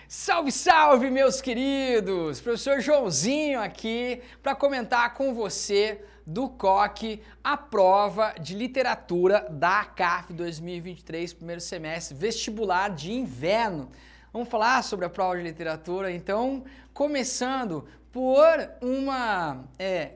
Salve, salve, meus queridos! Professor Joãozinho aqui para comentar com você do COC a prova de literatura da CAF 2023, primeiro semestre, vestibular de inverno. Vamos falar sobre a prova de literatura, então, começando por uma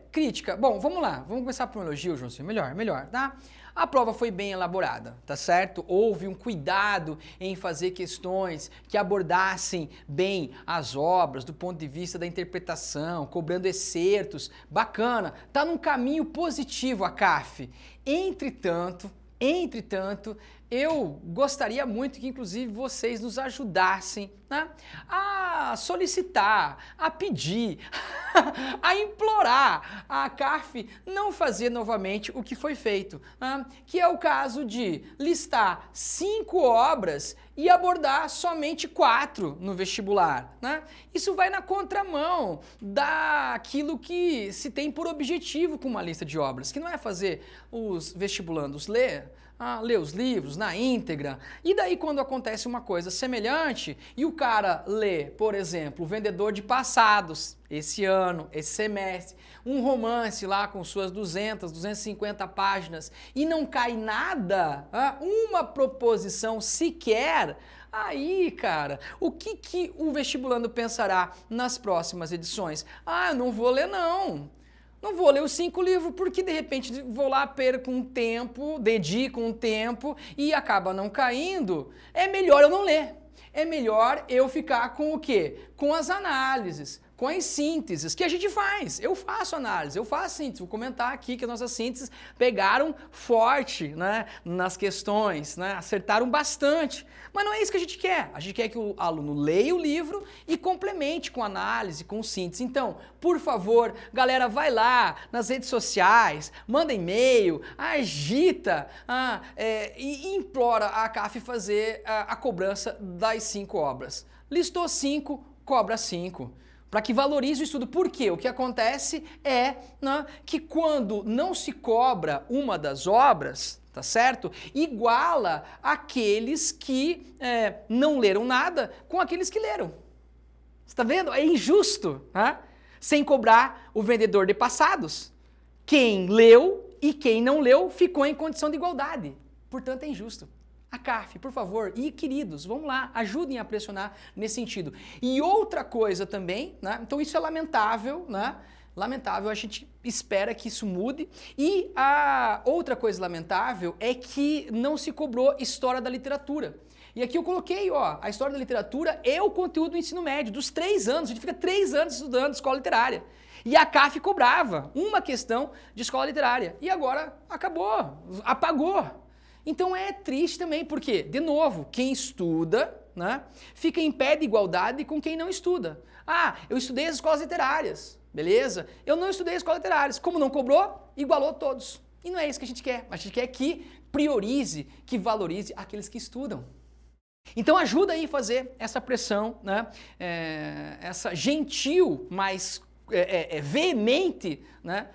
crítica. Bom, vamos lá, vamos começar por um elogio, Joãozinho, melhor, tá? A prova foi bem elaborada, tá certo? Houve um cuidado em fazer questões que abordassem bem as obras do ponto de vista da interpretação, cobrando excertos, bacana, tá num caminho positivo a CAF. Entretanto, eu gostaria muito que inclusive vocês nos ajudassem, né, a solicitar, a pedir, a implorar a CAF não fazer novamente o que foi feito, né, que é o caso de listar 5 obras e abordar somente 4 no vestibular, né? Isso vai na contramão daquilo que se tem por objetivo com uma lista de obras, que não é fazer os vestibulandos ler os livros na íntegra, e daí quando acontece uma coisa semelhante e o cara lê, por exemplo, O Vendedor de Passados, esse ano, esse semestre, um romance lá com suas 200, 250 páginas e não cai nada, uma proposição sequer, aí, cara, o que o vestibulando pensará nas próximas edições? Eu não vou ler não. Não vou ler os 5 livros porque de repente vou lá, perco um tempo, dedico um tempo e acaba não caindo. É melhor eu não ler. É melhor eu ficar com o quê? Com as análises, com as sínteses que a gente faz. Eu faço análise, eu faço síntese. Vou comentar aqui que as nossas sínteses pegaram forte, né, nas questões, né, acertaram bastante. Mas não é isso que a gente quer. A gente quer que o aluno leia o livro e complemente com análise, com síntese. Então, por favor, galera, vai lá nas redes sociais, manda e-mail, agita e implora a CAF fazer a cobrança das 5 obras. Listou 5, cobra 5. Para que valorize o estudo. Por quê? O que acontece é, né, que quando não se cobra uma das obras, tá certo? Iguala aqueles que não leram nada com aqueles que leram. Você tá vendo? É injusto, né? Sem cobrar o vendedor de passados. Quem leu e quem não leu ficou em condição de igualdade. Portanto, é injusto. A CAF, por favor, e queridos, vamos lá, ajudem a pressionar nesse sentido. E outra coisa também, né? Então isso é lamentável, né? Lamentável, a gente espera que isso mude. E a outra coisa lamentável é que não se cobrou história da literatura. E aqui eu coloquei, a história da literatura é o conteúdo do ensino médio, dos 3 anos, a gente fica 3 anos estudando escola literária. E a CAF cobrava uma questão de escola literária. E agora acabou, apagou. Então é triste também, porque, de novo, quem estuda, né, fica em pé de igualdade com quem não estuda. Eu estudei as escolas literárias, beleza? Eu não estudei as escolas literárias. Como não cobrou, igualou todos. E não é isso que a gente quer. A gente quer que priorize, que valorize aqueles que estudam. Então ajuda aí a fazer essa pressão, né, essa gentil, mas veemente, né,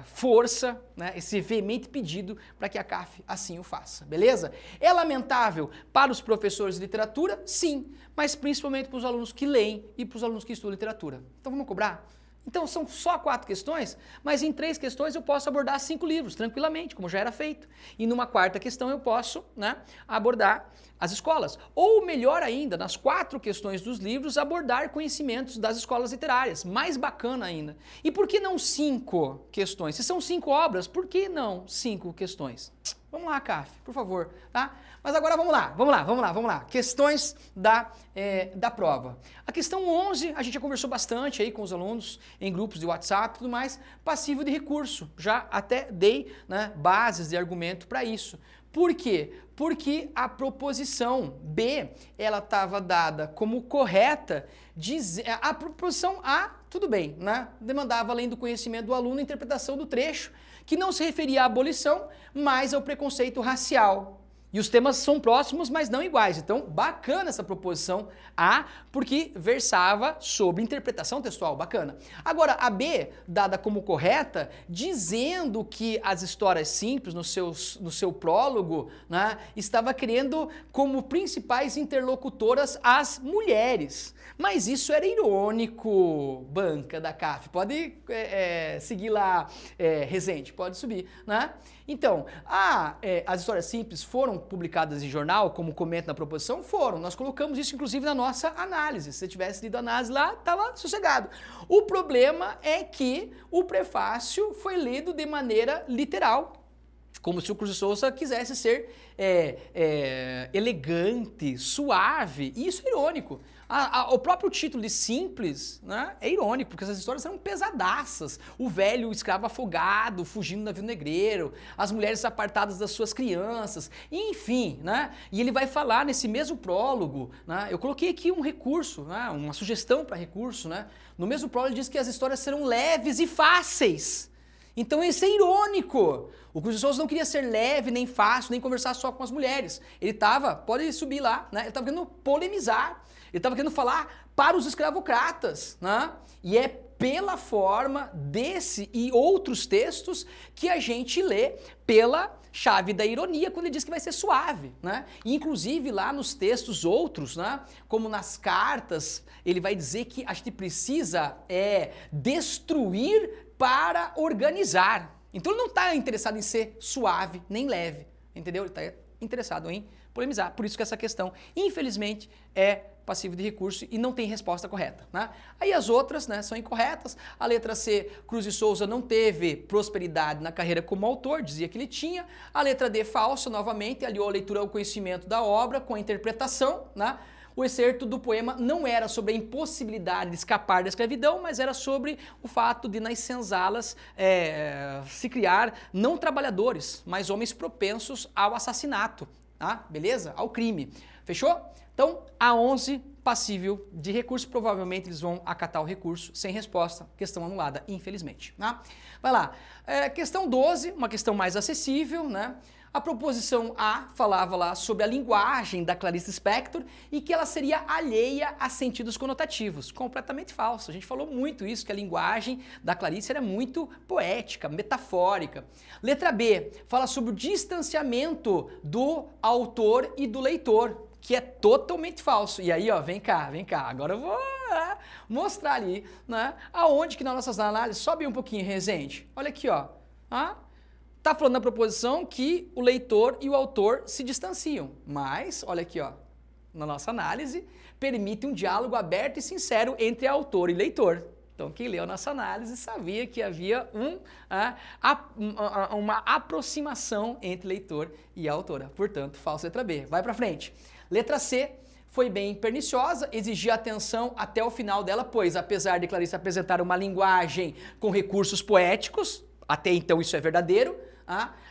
força, né, esse veemente pedido para que a CAF assim o faça, beleza? É lamentável para os professores de literatura? Sim, mas principalmente para os alunos que leem e para os alunos que estudam literatura. Então vamos cobrar? Então são só 4 questões, mas em 3 questões eu posso abordar 5 livros tranquilamente, como já era feito. E numa 4ª questão eu posso, né, abordar as escolas. Ou melhor ainda, nas 4 questões dos livros, abordar conhecimentos das escolas literárias. Mais bacana ainda. E por que não 5 questões? Se são 5 obras, por que não 5 questões? Vamos lá, CAF, por favor, tá? Mas agora vamos lá. Questões da prova. A questão 11, a gente já conversou bastante aí com os alunos em grupos de WhatsApp e tudo mais, passivo de recurso. Já até dei, né, bases de argumento para isso. Por quê? Porque a proposição B, ela estava dada como correta, a proposição A, tudo bem, né? Demandava, além do conhecimento do aluno, a interpretação do trecho, que não se referia à abolição, mas ao preconceito racial. E os temas são próximos, mas não iguais. Então, bacana essa proposição A, porque versava sobre interpretação textual, bacana. Agora, a B, dada como correta, dizendo que as histórias simples, no seu prólogo, né, estava querendo como principais interlocutoras as mulheres. Mas isso era irônico, banca da CAF. Pode seguir lá, Rezende, pode subir, né? Então, as histórias simples foram publicadas em jornal, como comenta na proposição? Foram. Nós colocamos isso, inclusive, na nossa análise. Se você tivesse lido a análise lá, estava sossegado. O problema é que o prefácio foi lido de maneira literal, como se o Cruz de Souza quisesse ser elegante, suave. E isso é irônico. O próprio título de Simples, né, é irônico, porque essas histórias eram pesadaças. O velho escravo afogado, fugindo do navio negreiro, as mulheres apartadas das suas crianças, enfim, né? E ele vai falar nesse mesmo prólogo, né, eu coloquei aqui um recurso, né, uma sugestão para recurso, né? No mesmo prólogo ele diz que as histórias serão leves e fáceis. Então isso é irônico. O Cruz de Souza não queria ser leve, nem fácil, nem conversar só com as mulheres. Ele estava, pode subir lá, né? Ele estava querendo polemizar. Ele estava querendo falar para os escravocratas, né? E é pela forma desse e outros textos que a gente lê pela chave da ironia, quando ele diz que vai ser suave, né? E, inclusive, lá nos textos outros, né, como nas cartas, ele vai dizer que a gente precisa destruir para organizar. Então ele não está interessado em ser suave nem leve, entendeu? Ele está interessado em polemizar. Por isso que essa questão, infelizmente, é passivo de recurso e não tem resposta correta, né? Aí as outras, né, são incorretas. A letra C, Cruz de Souza não teve prosperidade na carreira como autor, dizia que ele tinha. A letra D, falsa, novamente, aliou a leitura ao conhecimento da obra com a interpretação, né? O excerto do poema não era sobre a impossibilidade de escapar da escravidão, mas era sobre o fato de nas senzalas se criar não trabalhadores, mas homens propensos ao assassinato, tá? Beleza? Ao crime. Fechou? Então, a 11, passível de recurso, provavelmente eles vão acatar o recurso sem resposta, questão anulada, infelizmente. Tá? Vai lá. Questão 12, uma questão mais acessível, né? A proposição A falava lá sobre a linguagem da Clarice Lispector e que ela seria alheia a sentidos conotativos. Completamente falso. A gente falou muito isso, que a linguagem da Clarice era muito poética, metafórica. Letra B fala sobre o distanciamento do autor e do leitor, que é totalmente falso. E aí, ó, vem cá, agora eu vou mostrar ali, né, aonde que nas nossas análises, sobe um pouquinho, Rezende, olha aqui, ó, tá falando na proposição que o leitor e o autor se distanciam, mas, olha aqui, ó, na nossa análise, permite um diálogo aberto e sincero entre autor e leitor. Então, quem leu a nossa análise sabia que havia uma aproximação entre leitor e autora. Portanto, falso letra B. Vai pra frente. Letra C foi bem perniciosa, exigia atenção até o final dela, pois, apesar de Clarice apresentar uma linguagem com recursos poéticos, até então isso é verdadeiro,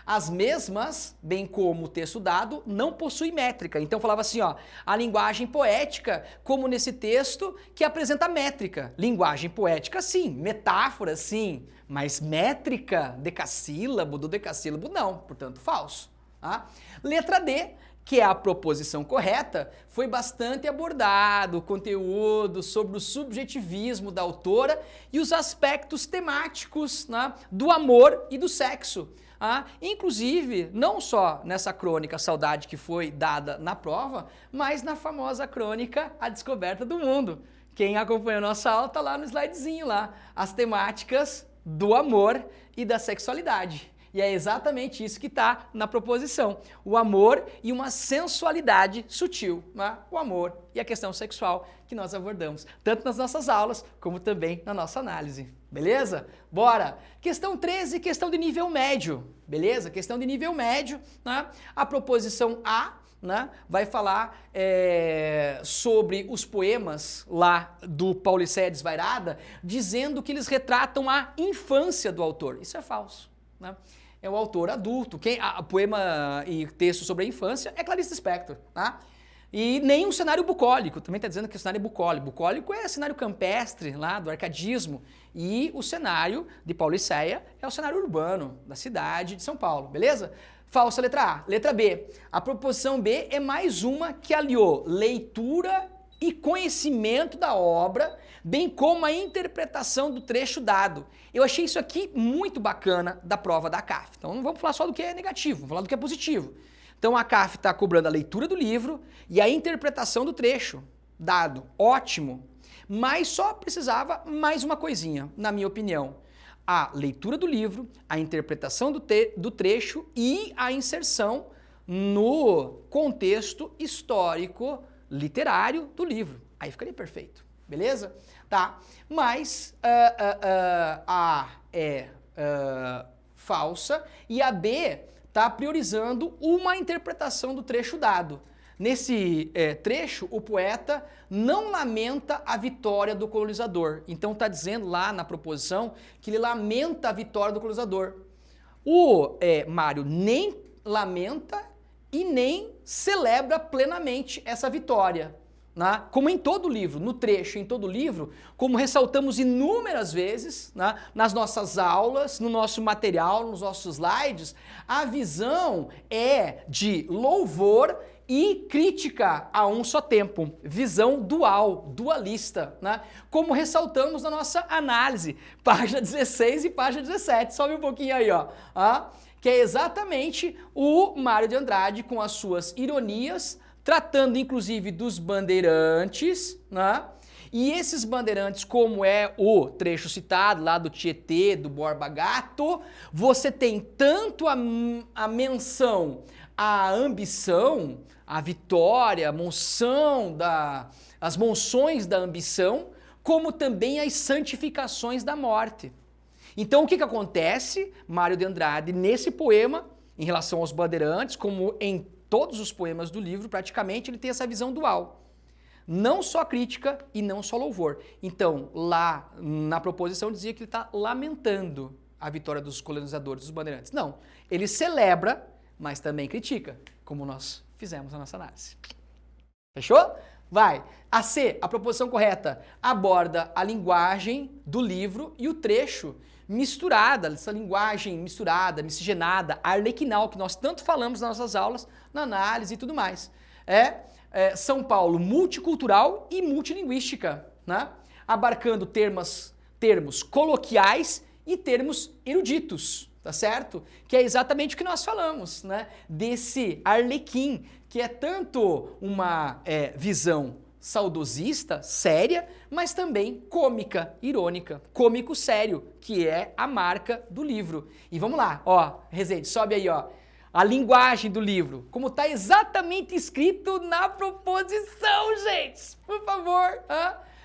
as mesmas, bem como o texto dado, não possuem métrica. Então falava assim, ó, a linguagem poética, como nesse texto, que apresenta métrica. Linguagem poética, sim. Metáfora, sim. Mas métrica, decassílabo, dodecassílabo, não. Portanto, falso. Letra D, que é a proposição correta, foi bastante abordado o conteúdo sobre o subjetivismo da autora e os aspectos temáticos, né, do amor e do sexo. Inclusive, não só nessa crônica Saudade que foi dada na prova, mas na famosa crônica A Descoberta do Mundo. Quem acompanhou a nossa aula tá lá no slidezinho lá, as temáticas do amor e da sexualidade. E é exatamente isso que está na proposição. O amor e uma sensualidade sutil, né? O amor e a questão sexual que nós abordamos, tanto nas nossas aulas, como também na nossa análise. Beleza? Bora! Questão 13, questão de nível médio. Beleza? Questão de nível médio, né? A proposição A, né, vai falar sobre os poemas lá do Paulicéia Desvairada, dizendo que eles retratam a infância do autor. Isso é falso, né? É o autor adulto. Poema e texto sobre a infância é Clarice Lispector, tá? E nem um cenário bucólico, também está dizendo que o cenário é bucólico. Bucólico é cenário campestre lá do arcadismo e o cenário de Paulicéia é o cenário urbano da cidade de São Paulo, beleza? Falsa letra A. Letra B. A proposição B é mais uma que aliou leitura e conhecimento da obra, bem como a interpretação do trecho dado. Eu achei isso aqui muito bacana da prova da CAF. Então não vamos falar só do que é negativo, vamos falar do que é positivo. Então a CAF está cobrando a leitura do livro e a interpretação do trecho dado. Ótimo. Mas só precisava mais uma coisinha, na minha opinião. A leitura do livro, a interpretação do trecho e a inserção no contexto histórico literário do livro. Aí ficaria perfeito, beleza? Tá? Mas a é falsa e a B está priorizando uma interpretação do trecho dado. Nesse trecho, o poeta não lamenta a vitória do colonizador. Então está dizendo lá na proposição que ele lamenta a vitória do colonizador. O Mário nem lamenta e nem celebra plenamente essa vitória. Né? Como em todo livro, no trecho, em todo livro, como ressaltamos inúmeras vezes, né, nas nossas aulas, no nosso material, nos nossos slides, a visão é de louvor e crítica a um só tempo, visão dual, dualista, né? Como ressaltamos na nossa análise, página 16 e página 17, sobe um pouquinho aí, ó, que é exatamente o Mário de Andrade com as suas ironias, tratando inclusive dos bandeirantes, né? E esses bandeirantes, como é o trecho citado lá do Tietê, do Borba Gato, você tem tanto a menção à ambição, a vitória, a monção as monções da ambição, como também as santificações da morte. Então o que acontece, Mário de Andrade, nesse poema, em relação aos bandeirantes, como em todos os poemas do livro, praticamente, ele tem essa visão dual. Não só crítica e não só louvor. Então, lá na proposição dizia que ele está lamentando a vitória dos colonizadores, dos bandeirantes. Não, ele celebra, mas também critica, como nós fizemos na nossa análise. Fechou? Vai. A C, a proposição correta, aborda a linguagem do livro e o trecho misturada, essa linguagem misturada, miscigenada, arlequinal, que nós tanto falamos nas nossas aulas, na análise e tudo mais. São Paulo multicultural e multilinguística, né? Abarcando termos coloquiais e termos eruditos, tá certo? Que é exatamente o que nós falamos, né? Desse arlequim, que é tanto uma visão saudosista, séria, mas também cômica, irônica, cômico sério, que é a marca do livro. E vamos lá, ó, Rezende, sobe aí, ó. A linguagem do livro, como está exatamente escrito na proposição, gente, por favor.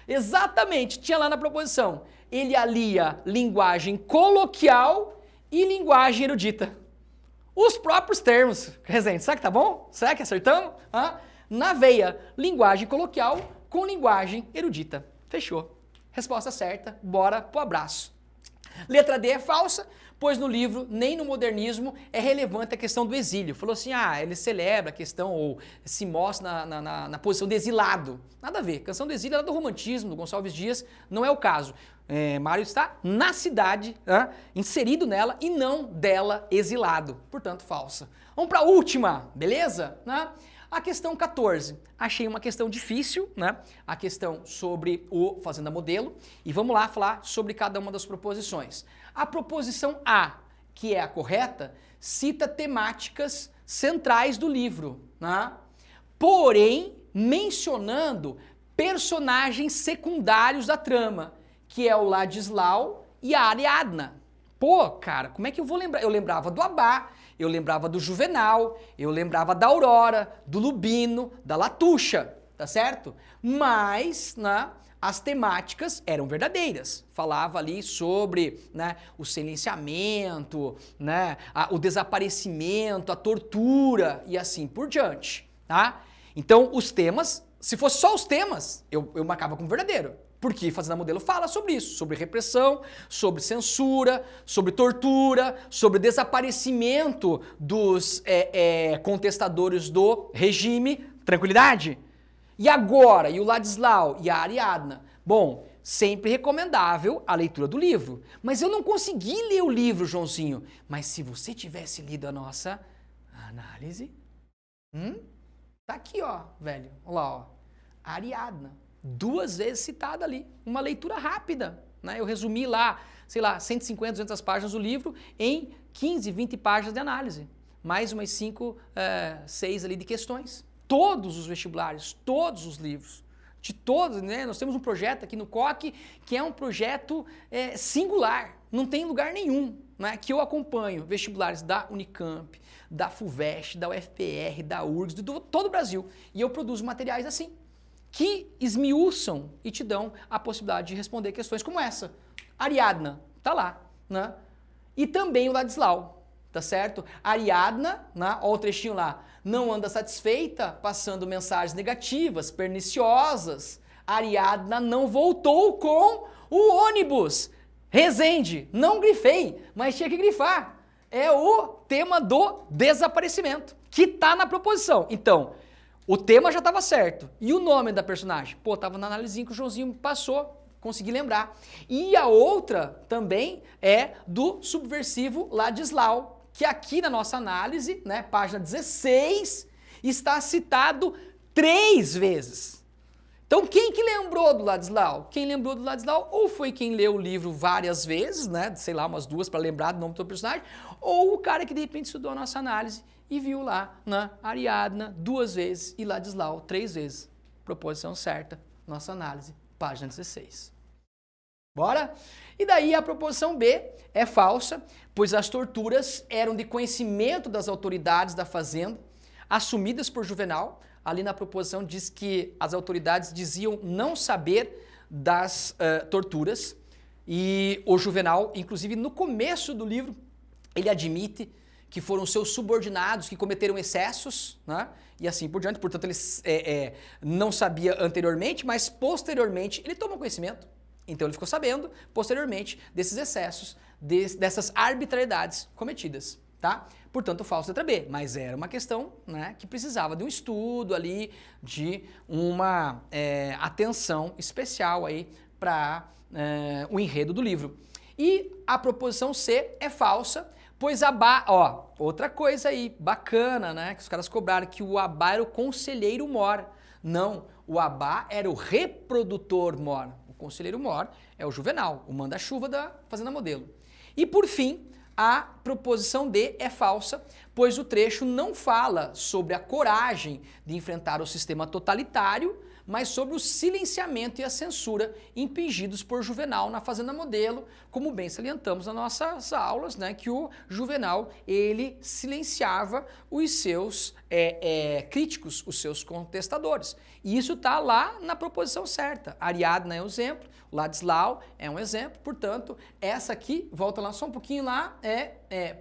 Exatamente, tinha lá na proposição. Ele alia linguagem coloquial e linguagem erudita. Os próprios termos, Rezende, será que tá bom? Será que acertamos? Na veia, linguagem coloquial com linguagem erudita. Fechou. Resposta certa, bora pro abraço. Letra D é falsa, pois no livro, nem no modernismo, é relevante a questão do exílio. Falou assim, ele celebra a questão, ou se mostra na posição de exilado. Nada a ver. Canção do exílio é do romantismo, do Gonçalves Dias, não é o caso. Mário está na cidade, inserido nela, e não dela exilado. Portanto, falsa. Vamos para a última, beleza? A questão 14, achei uma questão difícil, né? A questão sobre o Fazenda Modelo, e vamos lá falar sobre cada uma das proposições. A proposição A, que é a correta, cita temáticas centrais do livro, né? Porém, mencionando personagens secundários da trama, que é o Ladislau e a Ariadna. Pô, cara, como é que eu vou lembrar? Eu lembrava do Abá, eu lembrava do Juvenal, eu lembrava da Aurora, do Lubino, da Latuxa, tá certo? Mas, né, as temáticas eram verdadeiras. Falava ali sobre, né, o silenciamento, né, o desaparecimento, a tortura e assim por diante, tá? Então, os temas, se fosse só os temas, eu marcava como verdadeiro. Porque Fazenda Modelo fala sobre isso, sobre repressão, sobre censura, sobre tortura, sobre desaparecimento dos contestadores do regime. Tranquilidade? E agora, e o Ladislau e a Ariadna? Bom, sempre recomendável a leitura do livro. Mas eu não consegui ler o livro, Joãozinho. Mas se você tivesse lido a nossa Análise. Tá aqui, ó, velho. Olha lá, ó. Ariadna. 2 vezes citada ali. Uma leitura rápida, né? Eu resumi lá, sei lá, 150, 200 páginas do livro em 15, 20 páginas de análise. Mais umas 5, 6 ali de questões. Todos os vestibulares, todos os livros. De todos, né? Nós temos um projeto aqui no COC que é um projeto singular, não tem lugar nenhum, né? Que eu acompanho vestibulares da Unicamp, da FUVEST, da UFPR, da URGS, de todo o Brasil. E eu produzo materiais assim, que esmiuçam e te dão a possibilidade de responder questões como essa. Ariadna, tá lá, né? E também o Ladislau. Tá certo? Ariadna, né? Olha o trechinho lá, não anda satisfeita, passando mensagens negativas, perniciosas. Ariadna não voltou com o ônibus. Resende, não grifei, mas tinha que grifar. É o tema do desaparecimento, que tá na proposição. Então, o tema já estava certo. E o nome da personagem? Pô, tava na analisinha que o Joãozinho passou. Consegui lembrar. E a outra também é do subversivo Ladislau, que aqui na nossa análise, né, página 16, está citado 3 vezes. Então quem que lembrou do Ladislau? Quem lembrou do Ladislau ou foi quem leu o livro várias vezes, né, sei lá, umas 2 para lembrar do nome do personagem, ou o cara que de repente estudou a nossa análise e viu lá, né, Ariadna 2 vezes e Ladislau 3 vezes. Proposição certa, nossa análise, página 16. Bora? E daí a proposição B é falsa, pois as torturas eram de conhecimento das autoridades da fazenda, assumidas por Juvenal. Ali na proposição diz que as autoridades diziam não saber das torturas, e o Juvenal, inclusive no começo do livro, ele admite que foram seus subordinados que cometeram excessos, né? E assim por diante. Portanto, ele não sabia anteriormente, mas posteriormente ele tomou conhecimento. Então ele ficou sabendo, posteriormente, desses excessos, dessas arbitrariedades cometidas, tá? Portanto, falso letra B, mas era uma questão, né, que precisava de um estudo ali, de uma atenção especial aí para o enredo do livro. E a proposição C é falsa, pois Abá, ó, outra coisa aí, bacana, né, que os caras cobraram, que o Abá era o conselheiro mor. Não, o Abá era o reprodutor mor. O conselheiro mor é o Juvenal, o manda-chuva da Fazenda Modelo. E por fim, a proposição D é falsa, pois o trecho não fala sobre a coragem de enfrentar o sistema totalitário, mas sobre o silenciamento e a censura impingidos por Juvenal na Fazenda Modelo, como bem salientamos nas nossas aulas, né, que o Juvenal, ele silenciava os seus críticos, os seus contestadores. E isso está lá na proposição certa. Ariadna é um exemplo, Ladislau é um exemplo, portanto, essa aqui, volta lá só um pouquinho lá,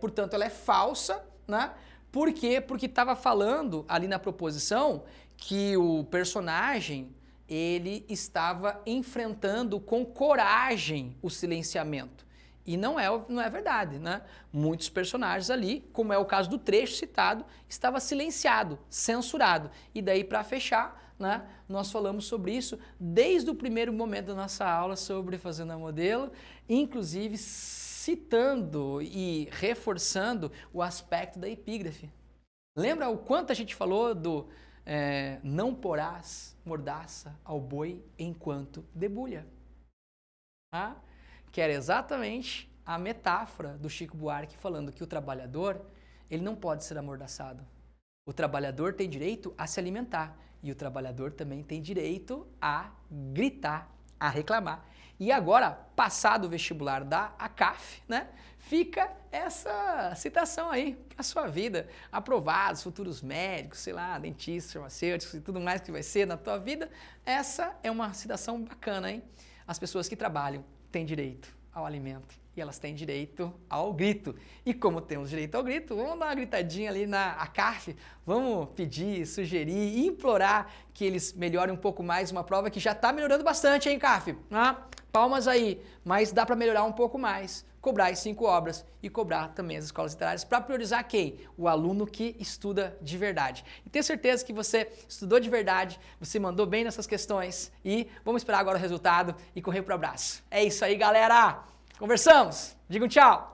portanto, ela é falsa, né? Por quê? Porque estava falando ali na proposição que o personagem, ele estava enfrentando com coragem o silenciamento. E não é verdade, né? Muitos personagens ali, como é o caso do trecho citado, estava silenciado, censurado. E daí, para fechar, né, nós falamos sobre isso desde o primeiro momento da nossa aula sobre Fazenda Modelo, inclusive citando e reforçando o aspecto da epígrafe. Lembra o quanto a gente falou do não porás mordaça ao boi enquanto debulha? Ah? Que era exatamente a metáfora do Chico Buarque falando que o trabalhador, ele não pode ser amordaçado. O trabalhador tem direito a se alimentar e o trabalhador também tem direito a gritar, a reclamar. E agora, passado o vestibular da ACAF, né, fica essa citação aí para a sua vida. Aprovados, futuros médicos, sei lá, dentistas, farmacêuticos e tudo mais que vai ser na tua vida. Essa é uma citação bacana, hein? As pessoas que trabalham têm direito ao alimento e elas têm direito ao grito. E como temos direito ao grito, vamos dar uma gritadinha ali na ACAF, vamos pedir, sugerir, implorar que eles melhorem um pouco mais uma prova que já está melhorando bastante, hein, CAF? Ah, palmas aí, mas dá para melhorar um pouco mais. Cobrar as 5 obras e cobrar também as escolas literárias para priorizar quem? O aluno que estuda de verdade. E tenho certeza que você estudou de verdade, você mandou bem nessas questões e vamos esperar agora o resultado e correr para o abraço. É isso aí, galera! Conversamos! Diga um tchau!